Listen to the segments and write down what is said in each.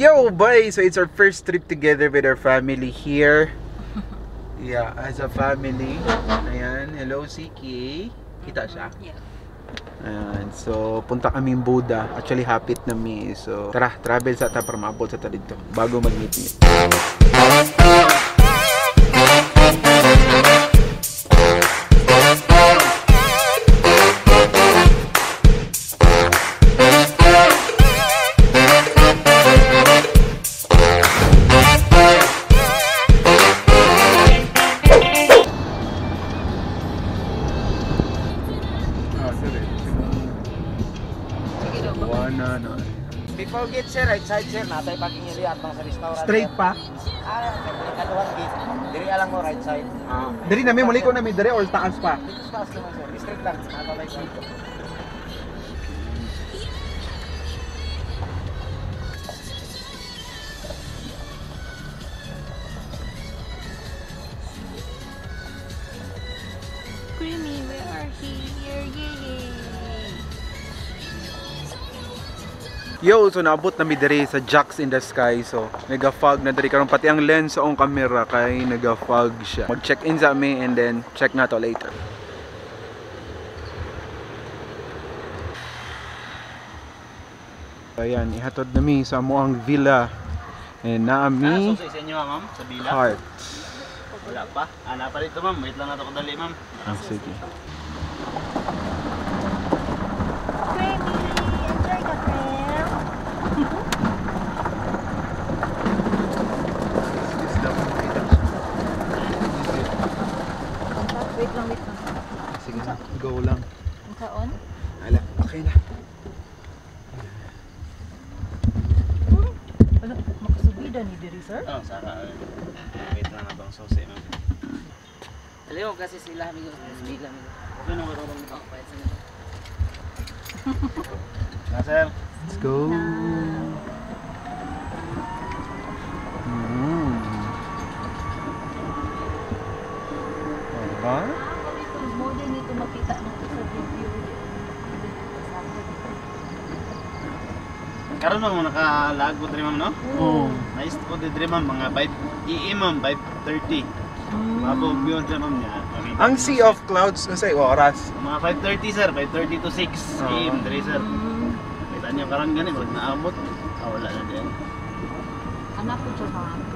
Yo, boy! So it's our first trip together with our family here. Yeah, as a family. Ayan, hello CK. Kita siya? Yeah. Ayan, so punta kaming Buda. Actually, hapit na mi. So tara, travel sa ta para maabot sa ta dito bago mag-meet. Before gate sir, right side sir, natay parking area atong sa restaurant. Straight pa? Kaduhang gate. Diri alang mo right side. Diri na may muliko na may diri or taas pa? Dito sa taas naman sir, straight lang, natay right side. Creamy, we are here, yay! Yo, so naabot na mi diri sa Jacks in the Sky. So nega-fog na diri karon, pati ang lens sa camera kay nega-fog siya. Mag-check-in sa amin and then check na to later. Ayan, ihatod na mi sa amuang villa. And naami So sa inyo ma'am, sa bila. heart. Wala pa. Ana pa dito ma'am, wait lang nato kadali ma'am. Sige. Creamy, enjoy the film. Wait lang. Sige na, go lang. Ang kaon? Ala, okay na. Wala, makasubida ni diri sir? Oh, Sara. Wait lang nato ang susi ma'am. Alam mo kasi sila amigo, speed lang amigo. Okay na marunong nito. Oh, pahit sa nito. Na sir. Let's go. Diba? More than ito makita nato sa video. Karon mo naka-lag po diri ma'am no? Oo. Nice po diri ma'am, mga 5 EM ma'am, 5:30. Mabog yun diri ma'am niya. Ang Sea of Clouds, kasi oras. Mga 5:30 sir, 5:30 to 6 AM diri sir. Kita niyo karon gani wag naabot. Wala na diyan. Anak ko siya mga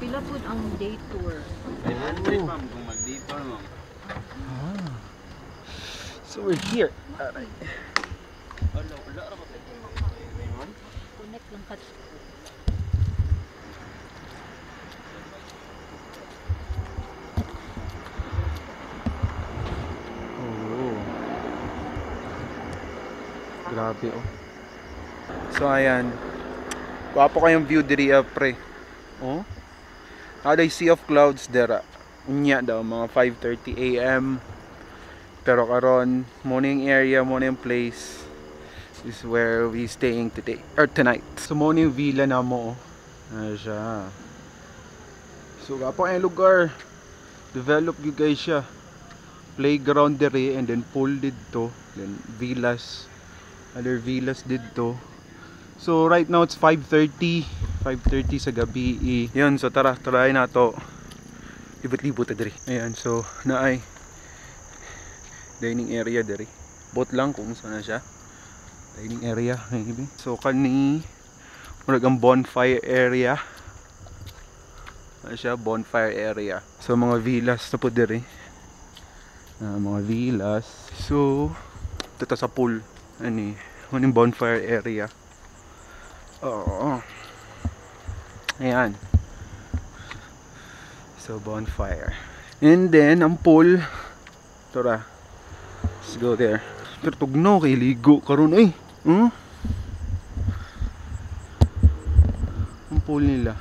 pila po ang day tour. 500 ma'am kung mag-detour ma'am. So we're here. Alright. Wala ra ba ma'am? Connect lang ka. Oh. Grabe oh. So ayan. Guwapo kayong view diri pre. Oh. Aday Sea of Clouds dera. Unya daw mga 5:30 AM. Pero karon morning area, morning place is where we staying today or tonight. So morning villa na mo. Ano siya. So guwapo ang lugar. Develop you guys siya. Playground dere and then pool dito, then villas, other villas dito. So right now it's 5:30 sa gabi. Yun, so try na to. Libot-libot dere. Ayan, so naay dining area dere. Bot lang kung saan na siya. Dining area maybe. So kani murag ang bonfire area. Ano siya, bonfire area. So mga villas na po dere. Mga villas. So dito sa pool ani, yung bonfire area. Oo. Ayan. So bonfire. And then ang pool. Tara. Let's go there. Pero tugno kay ligo karon ay. Ang pool nila.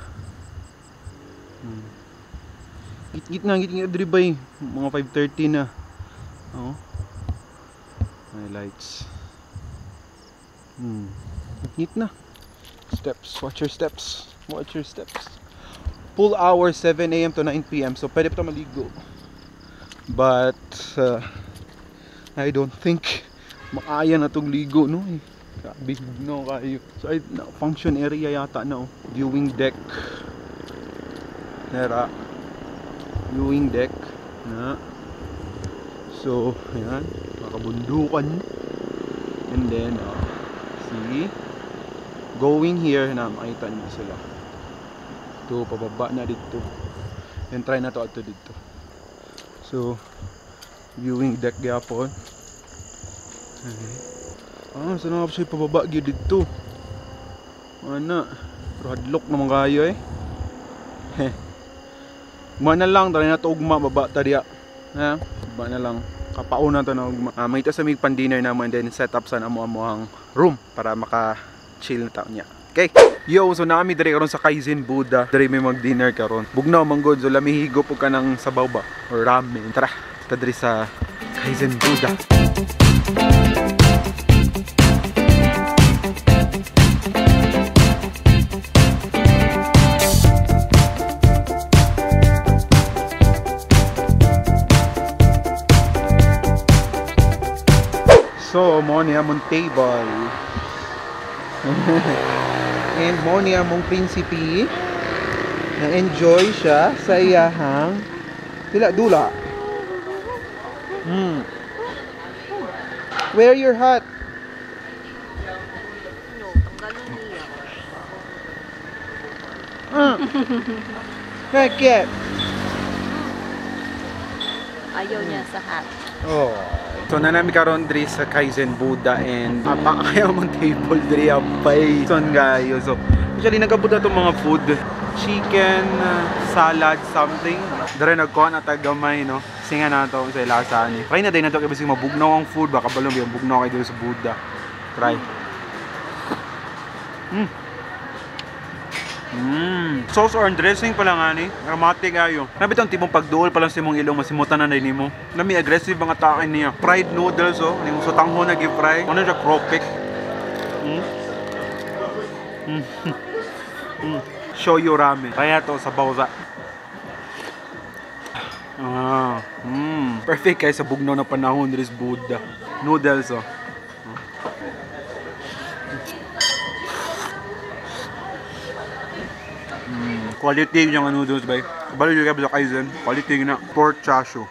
Git-git na diri bay. Mga 5:30 na. Oh. May lights. Git na. Steps, watch your steps. Watch your steps. Pool hour 7 AM to 9 PM. So pwede pa ito maligo. But I don't think maaya na tong ligo no. Sabi no kayo. So ay function area yata na oh. Viewing deck. Nera. Viewing deck na. So, ayan, makabundukan. And then, see, going here na makita niyo sila. Ito, pababa na dito. And try na to ato dito. So, viewing deck gyapon. So na siya pababa gyud dito. Ana, pero hadlok naman kayo eh. Mana lang try na to ugma baba ta diya. Ha? Baba na lang. Kapauna to na ugma. May ta sa mig pan dinner naman then set up sa amo-amohang room para maka chill na taon niya. Okay. Yo, so na kami dire karon sa Kaizen Buddha. Dire may mag-dinner karon. Bugnaw man god, so lamihigo po ka ng sabaw ba or ramen. Tara, ta dire sa Kaizen Buddha. So, mo niya mong table. And mo niya mong prinsipi. Na-enjoy siya sa iyahang dula. Wear your hat. No, tanggalon niya. Bakit? Ayaw niya sa hat. Oh. So nanami karon diri sa Kaizen Buddha and apakaya mong table diri apay. Son gayo. So actually nagabuta tong mga food, chicken, salad, something. Dere nagkuha na tagamay no. Singa na to sa lasa ni. Try na din na to kay bisig mabugnaw ang food baka balong yung bugnaw kay diri sa Buddha. Try. Sauce or dressing pala nga ni. Aromatic ayo. Nabi tong tipong pagduol pa lang sa imong ilong masimutan na din nimo. Nami aggressive ang atake niya. Fried noodles oh. Ning so tangho na gi-fry. Ano siya cropek. Shoyu ramen. Kaya to sa bawza. Perfect kay sa bugnaw na panahon diri sa Buddha. Noodles oh. Quality yung noodles bay. Balo yung sa Kaizen. Quality na pork chashu.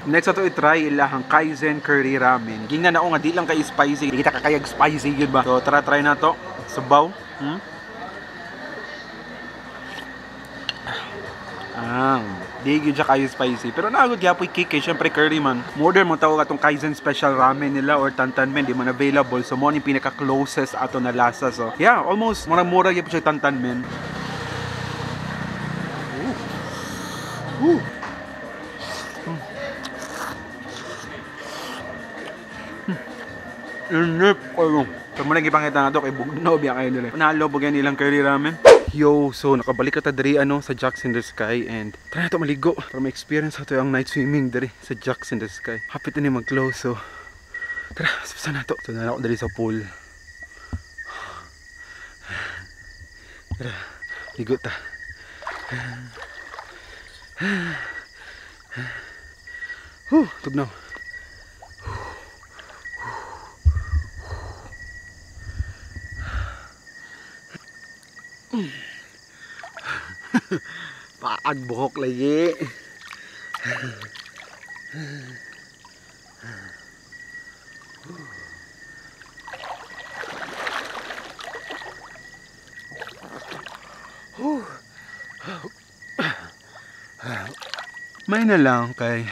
Next ato i-try ilahang Kaizen curry ramen. Gingnan na ako nga di lang kay spicy. Di kita kakayag spicy yun ba? So try na to. Sabaw. Di yun siya kayo spicy. Pero naagod kaya po i-kick eh. Siyempre curry man. Modern mo tawag atong Kaizen special ramen nila or tantanmen. Di man available. So mo yung pinaka-closest ato na lasa. So yeah, almost murang-murang yung siya tantanmen. Inip kayo. So muna ipangita na to kay bugnaw biya kayo nila. Nalobog yan nilang curry ramen. Yo, so nakabalik ka ta diri sa Jacks in the Sky and try na to maligo para ma-experience ato yung night swimming diri sa Jacks in the Sky. Hapit na ni mag-close so tara, saan na to? So na ako diri sa pool. Tara, ligo ta. Tugnaw. Paag buhok lagi. May na lang kay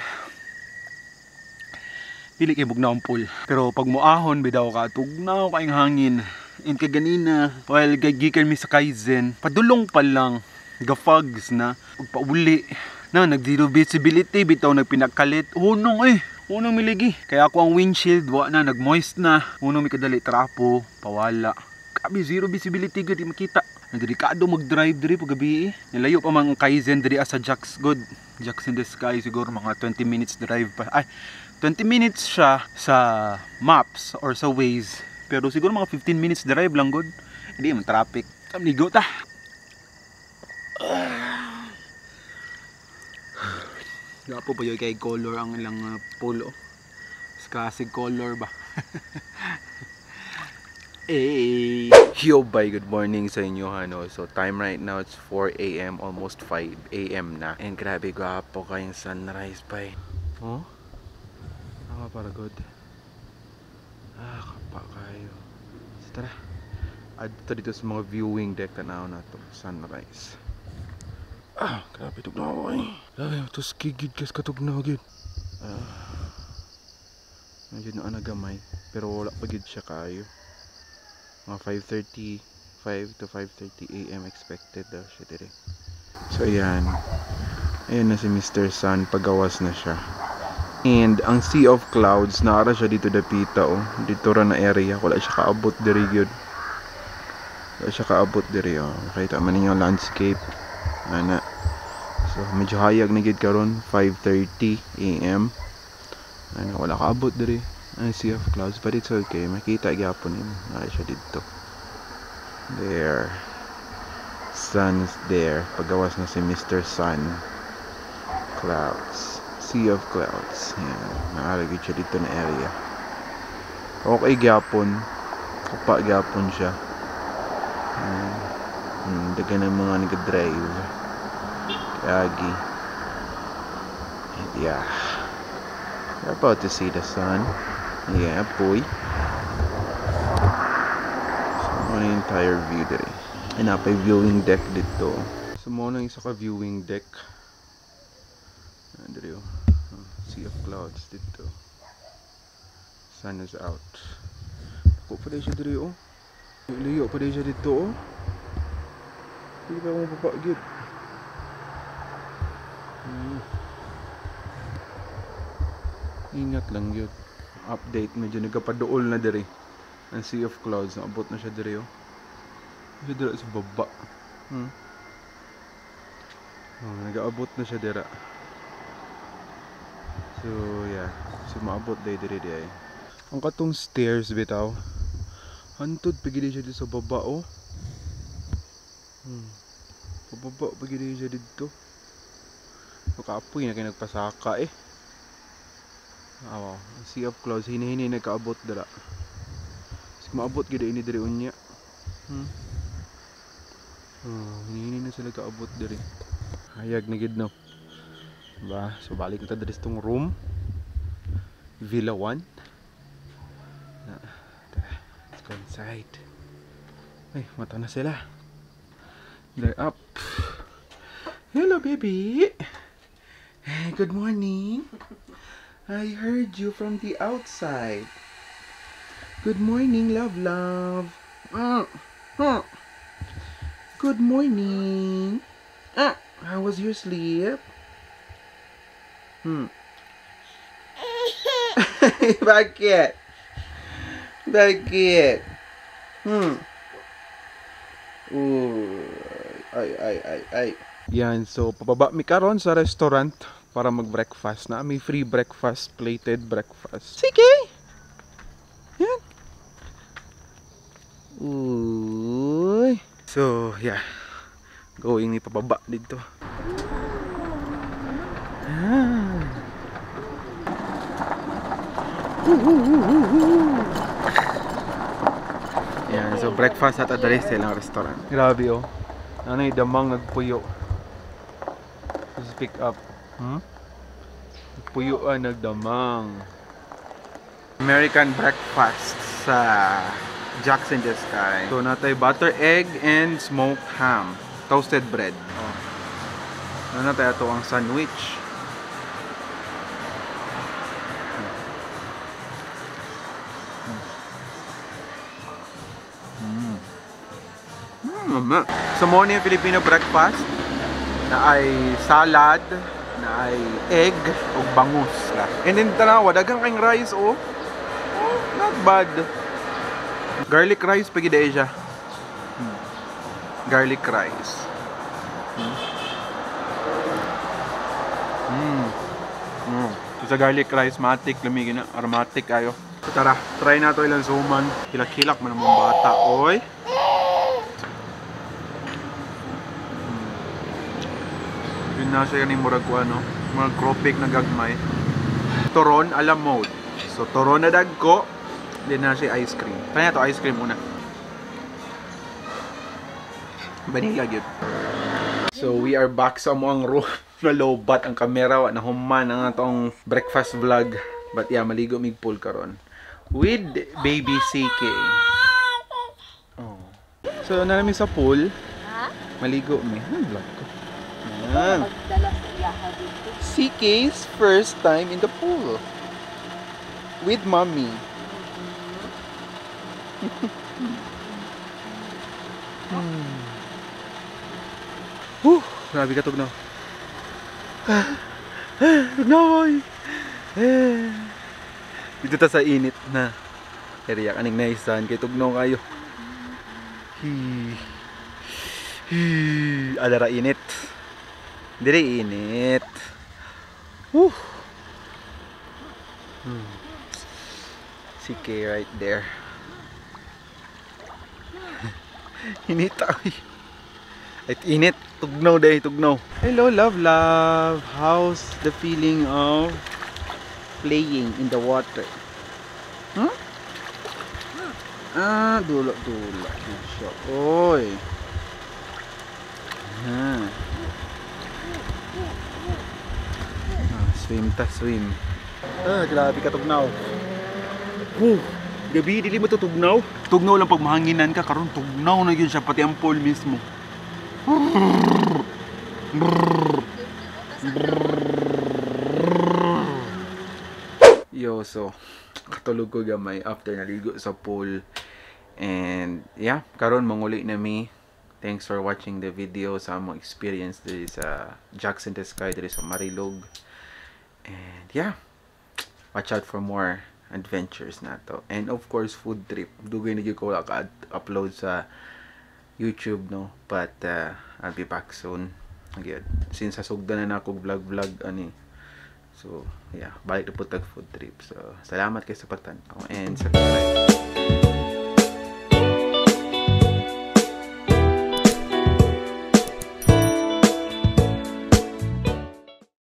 pili kay bugnaw ang pool. Pero pag muahon bidaw ka tugnaw kaing hangin. And kaganina, while gigikan mi sa Kaizen, padulong pa lang, ga-fogs na, pagpauli, na nag-zero visibility, bitaw nagpinakalit, hunong miligi. Kaya ako ang windshield, na, nag-moist na, hunong may kadali, trapo, pawala. Kabi, zero visibility, good, di makita. Nadirikado mag-drive diri pag gabi Nilayo pa mang Kaizen diri sa Jacks, good. Jacks in the Sky, siguro mga 20 minutes drive pa. 20 minutes siya sa maps or sa Waze. Pero siguro mga 15 minutes drive lang good. Hindi man traffic. Ligo ta. Gapo pa yung kay color ang ilang polo. Classic color ba? Hey! Yo, bye! Good morning sa inyo, ano? So, time right now, it's 4 a.m. Almost 5 a.m. na. And grabe, gwapo kayong sunrise, bye. Oh? Tama para good. Kapa kayo. So, tara. Adto dito sa mga viewing deck na to. Sunrise. Grabe tugnaw ay. Grabe, ito skigid kas katugnaw gid. Medyo na anagamay. Pero wala pa gid siya kayo. Mga 5:35 to 5:30 a.m. expected daw siya dire. So ayan. Ayan na si Mr. Sun, pagawas na siya. And ang sea of clouds, naara siya dito dapita oh. Dito ra na area, wala siya kaabot diri gyud. Wala siya kaabot diri oh. Makita man ninyo landscape. Ana. So medyo hayag na gid karon 5:30 a.m. Ana, wala kaabot diri. Ang sea of clouds, but it's okay. Makita gyapon yun. Ay siya dito. There. Sun is there. Pagawas na si Mr. Sun. Clouds. Sea of clouds. Yan. Nakalagay siya dito na area. Okay gyapon. Kapa gyapon siya. Dagan ng mga nag-drive. Kagi. And yeah. We're about to see the sun. Yeah, boy. So, ano yung entire view dito. Ay, napay viewing deck dito. So, muna yung isa ka viewing deck. Dito. Sea of clouds dito. Sun is out. Ako pa rin siya dito, oh. Layo pa rin siya dito, oh. Hindi pa ako mapapagit. Ingat lang yun. Update, medyo nagkapadool na diri ang sea of clouds, naabot na siya diri oh. Siya dira sa baba. Nag-aabot na siya dira. So yeah, so maabot diri ay. Ang katong stairs bitaw. Hantod pagili siya dito sa baba oh. Pababa pagili siya dito. Makapoy na kayo nagpasaka eh. Sea of clouds, hini-hini nagkaabot dala. Kasi maabot gid ini diri unya. Hini-hini na sila kaabot diri. Hayag na gid no. Diba? So balik na ta diri sa tong room. Villa 1. Let's go inside. Ay, mata na sila. They're up. Hello baby. Hey, good morning. I heard you from the outside. Good morning, love. Good morning. How was your sleep? Bakit? Bakit? Ay. Yan, so pababa mi karon sa restaurant para mag-breakfast na. May free breakfast, plated breakfast. Sige! Yan. Uy. So, yeah. Going ni pababa dito. Yan, so breakfast at adres silang restaurant. Grabe oh. Ano yung damang nagpuyo. Just pick up. Puyuan nagdamang. American breakfast sa Jack's in the Sky. So natay butter egg and smoked ham, toasted bread. Natay ato ang sandwich. Sa morning Filipino breakfast na ay salad, na ay egg o bangus. And then tanawa, dagang kayong rice oh. Not bad. Garlic rice pagi day siya. Garlic rice. Sa garlic rice, matik lamigin na, aromatic ayo. So tara, try na to ilang suman. Hilak-hilak man ang mga bata, oy. Yun na siya ni murag ko ano, Mga cropik na gagmay. Turon a la mode. So turon na dagko, then na siya ice cream. Kanya to ice cream muna. Vanilla gyud. So we are back sa among room. Nalobat ang kamera wa na human ang atong breakfast vlog. But yeah, maligo mig pool karon with baby CK. Oh. So na namin sa pool. Ha? Maligo mi. Vlog ko. Yan. Magdala sa iyaha dito. CK's first time in the pool. With mommy. Whew, grabe ka tugnaw. Tugnaw boy. Dito ta sa init na area kaning naisan kay tugnaw kayo. Alara init. Dire init. Whew. CK right there. Hinita ay. At init. Tugnaw day, tugnaw. Hello, love, love. How's the feeling of playing in the water? Huh? Ah, dulak. Siya. Oy. Swim ta, swim. Grabe ka tugnaw. Gabi, dili mo to tugnaw? Tugnaw lang pag mahanginan ka, karon tugnaw na yun siya, pati ang pool mismo. Yo, so katulog ko gamay after naligo sa pool. And yeah, karon manguli na mi. Thanks for watching the video sa among experience diri sa Jackson the Sky diri sa Marilog. And yeah, watch out for more adventures na to. And of course, food trip. Dugay na gyud ko upload sa YouTube, no? But I'll be back soon. Again, since sasugdan na ako vlog ani. So, yeah, balik na po tag food trip. So, salamat kayo sa pagtanaw and subscribe.